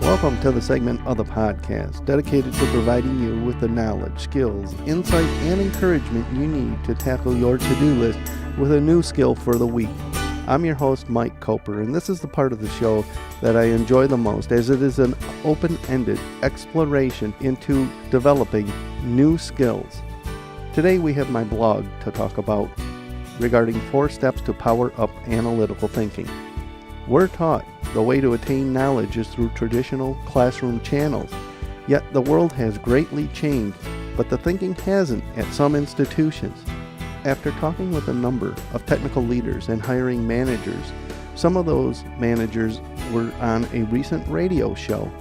Welcome to the segment of the podcast dedicated to providing you with the knowledge, skills, insight, and encouragement you need to tackle your to-do list with a new skill for the week. I'm your host, Mike Koper, and this is the part of the show that I enjoy the most, as it is an open-ended exploration into developing new skills. Today we have my blog to talk about regarding 4 steps to power up analytical thinking. We're taught the way to attain knowledge is through traditional classroom channels, yet the world has greatly changed, but the thinking hasn't at some institutions. After talking with a number of technical leaders and hiring managers, some of those managers were on a recent radio show,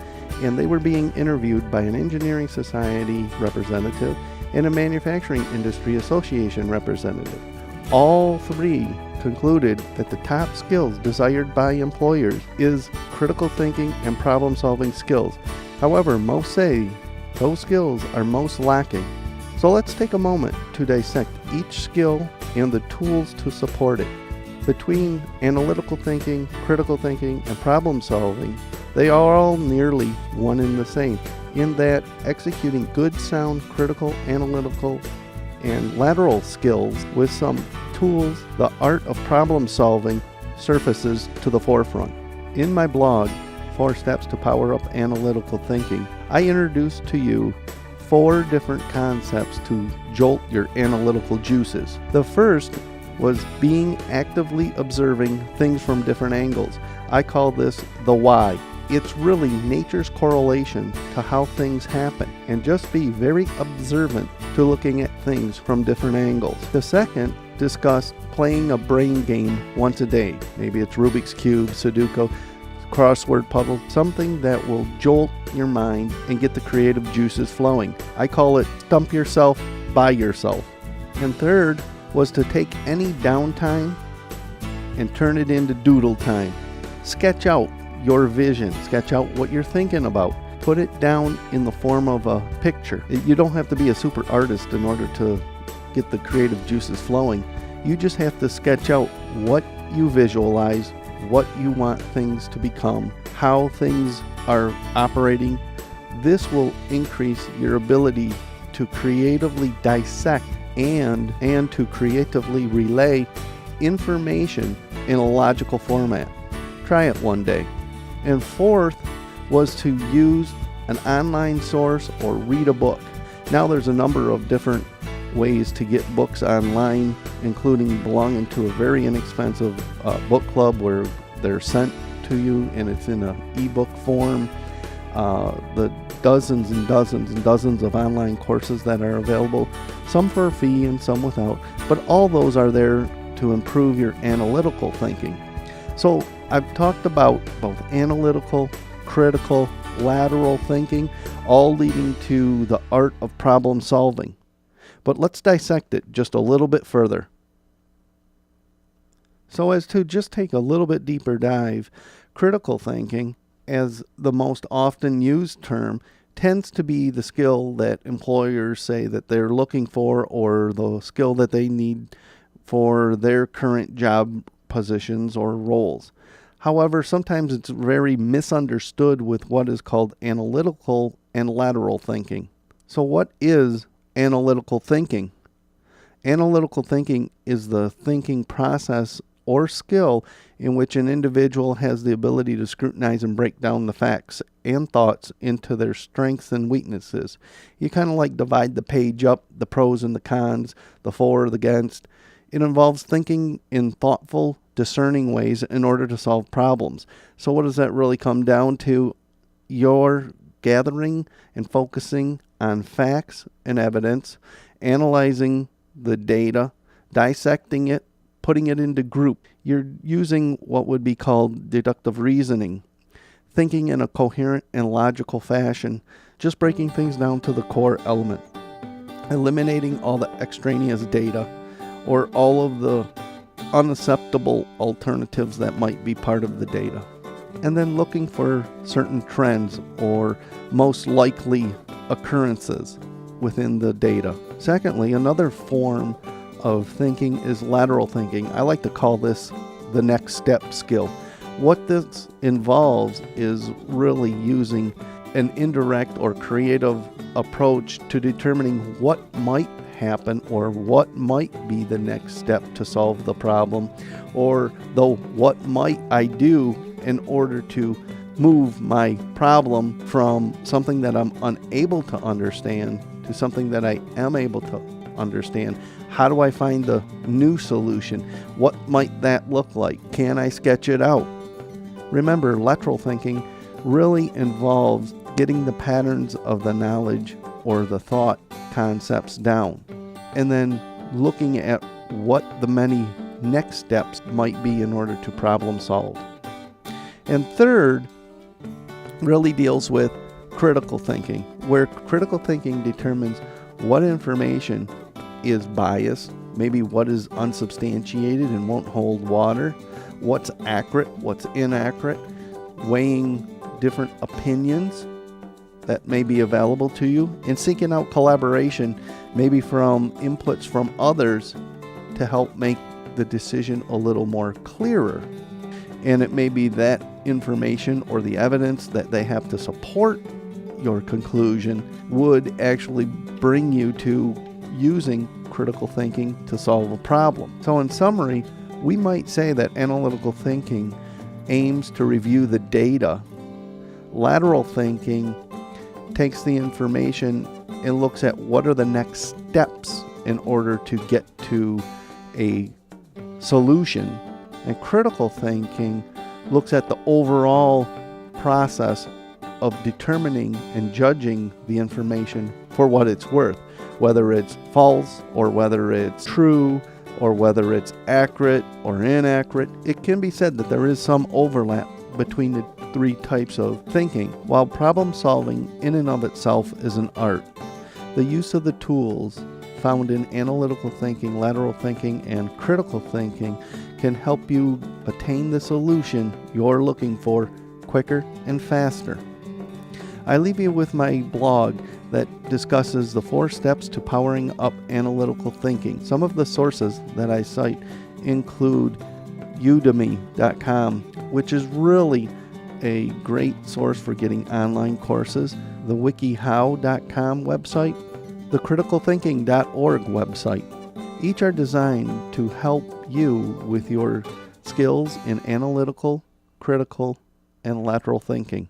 and they were being interviewed by an engineering society representative and a manufacturing industry association representative. All three concluded that the top skills desired by employers is critical thinking and problem-solving skills. However, most say those skills are most lacking. So let's take a moment to dissect each skill and the tools to support it. Between analytical thinking, critical thinking, and problem solving, they are all nearly one and the same, in that executing good, sound, critical, analytical, and lateral skills with some tools, the art of problem solving surfaces to the forefront. In my blog, 4 Steps to Power Up Analytical Thinking, I introduced to you 4 different concepts to jolt your analytical juices. The first was being actively observing things from different angles. I call this the why. It's really nature's correlation to how things happen, and just be very observant to looking at things from different angles. The second discussed playing a brain game once a day. Maybe it's Rubik's Cube, Sudoku, crossword puzzle, something that will jolt your mind and get the creative juices flowing. I call it stump yourself by yourself. And third was to take any downtime and turn it into doodle time. Sketch out your vision, sketch out what you're thinking about. Put it down in the form of a picture. You don't have to be a super artist in order to get the creative juices flowing. You just have to sketch out what you visualize, what you want things to become, how things are operating. This will increase your ability to creatively dissect and to creatively relay information in a logical format. Try it one day. And fourth was to use an online source or read a book. Now there's a number of different ways to get books online, including belonging to a very inexpensive book club where they're sent to you and it's in an ebook form. The dozens and dozens and dozens of online courses that are available, some for a fee and some without, but all those are there to improve your analytical thinking. So I've talked about both analytical, critical, lateral thinking, all leading to the art of problem solving. But let's dissect it just a little bit further. So as to just take a little bit deeper dive, critical thinking, as the most often used term, tends to be the skill that employers say that they're looking for, or the skill that they need for their current job positions or roles. However, sometimes it's very misunderstood with what is called analytical and lateral thinking. So what is analytical thinking? Analytical thinking is the thinking process or skill in which an individual has the ability to scrutinize and break down the facts and thoughts into their strengths and weaknesses. You kind of like divide the page up, the pros and the cons, the for, the against. It involves thinking in thoughtful, discerning ways in order to solve problems. So what does that really come down to? You're gathering and focusing on facts and evidence, analyzing the data, dissecting it, putting it into group. You're using what would be called deductive reasoning, thinking in a coherent and logical fashion, just breaking things down to the core element, eliminating all the extraneous data or all of the unacceptable alternatives that might be part of the data, and then looking for certain trends or most likely occurrences within the data. Secondly, another form of thinking is lateral thinking. I like to call this the next step skill. What this involves is really using an indirect or creative approach to determining what might happen or what might be the next step to solve the problem, or though what might I do in order to move my problem from something that I'm unable to understand to something that I am able to understand. How do I find the new solution? What might that look like? Can I sketch it out? Remember, lateral thinking really involves getting the patterns of the knowledge or the thought concepts down, and then looking at what the many next steps might be in order to problem solve. And third really deals with critical thinking, where critical thinking determines what information is biased, maybe what is unsubstantiated and won't hold water, what's accurate, what's inaccurate, weighing different opinions that may be available to you, and seeking out collaboration, maybe from inputs from others to help make the decision a little more clearer. And it may be that information or the evidence that they have to support your conclusion would actually bring you to using critical thinking to solve a problem. So in summary, we might say that analytical thinking aims to review the data. Lateral thinking takes the information and looks at what are the next steps in order to get to a solution. And critical thinking looks at the overall process of determining and judging the information for what it's worth, whether it's false or whether it's true or whether it's accurate or inaccurate. It can be said that there is some overlap between the three types of thinking. While problem solving in and of itself is an art, the use of the tools found in analytical thinking, lateral thinking, and critical thinking can help you attain the solution you're looking for quicker and faster. I leave you with my blog that discusses the 4 steps to powering up analytical thinking. Some of the sources that I cite include udemy.com, which is really a great source for getting online courses, the wikihow.com website, the criticalthinking.org website. Each are designed to help you with your skills in analytical, critical, and lateral thinking.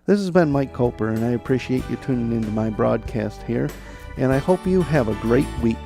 This has been Mike Koper, and I appreciate you tuning into my broadcast here, and I hope you have a great week.